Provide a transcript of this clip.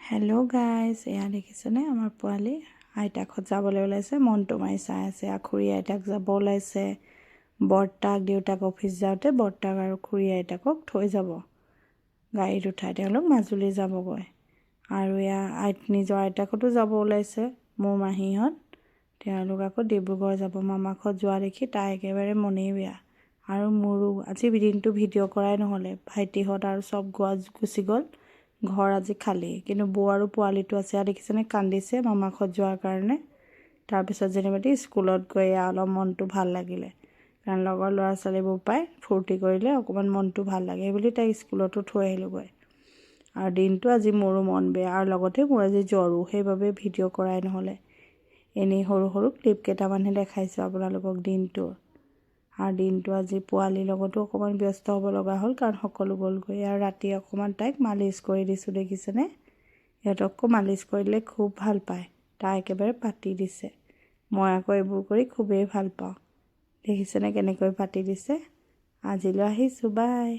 Hello' guys, এয়া দেখিছেনে আমাৰ পোৱালি আইতাকহঁত যাবলৈ ওলাইছে। মনটো মাৰি চাই আছে। খুৰী আইতাক যাব ওলাইছে। বৰ্তাক দেউতাক অফিচ যাওঁতে বৰ্তাক আৰু খুৰী আইতাকক থৈ যাব গাড়ীত উঠাই। তেওঁলোক মাজুলী যাবগৈ। আৰু এয়া নিজৰ আইতাকহঁতো যাব ওলাইছে। মোৰ মাহীহঁত তেওঁলোক আকৌ ডিব্ৰুগড় যাব। মামাকহঁত যোৱা দেখি তাই একেবাৰে মনেই বেয়া। আৰু মোৰো আজি দিনটো ভিডিঅ' কৰাই নহ'লে। ভাইটিহঁত আৰু চব গুচি গ'ল। ঘৰ আজি খালী, কিন্তু বৌ আৰু পোৱালিটো আছে। আৰু দেখিছেনে কান্দিছে মামাকহঁত যোৱাৰ কাৰণে। তাৰপিছত যেনিবা স্কুলত গৈ অলপ মনটো ভাল লাগিলে, কাৰণ লগৰ ল'ৰা ছোৱালীবোৰ পাই ফূৰ্তি কৰিলে অকণমান মনটো ভাল লাগে। সেইবুলি তাইক স্কুলতো থৈ আহিলোঁগৈ। আৰু দিনটো আজি মোৰো মন বেয়া, আৰু লগতে মোৰ আজি জ্বৰো, সেইবাবে ভিডিঅ' কৰাই নহ'লে। এনেই সৰু সৰু ক্লিপ কেইটামানহে দেখাইছোঁ আপোনালোকক দিনটোৰ। আৰু দিনটো আজি পোৱালিৰ লগতো অকণমান ব্যস্ত হ'ব লগা হ'ল, কাৰণ সকলো গ'লগৈ। আৰু ৰাতি অকণমান তাইক মালিচ কৰি দিছোঁ, দেখিছেনে। সিহঁতকো মালিচ কৰি দিলে খুব ভাল পায়। তাই একেবাৰে পাতি দিছে। মই আকৌ এইবোৰ কৰি খুবেই ভাল পাওঁ। দেখিছেনে কেনেকৈ পাতি দিছে। আজিলৈ আহিছোঁ, বাই।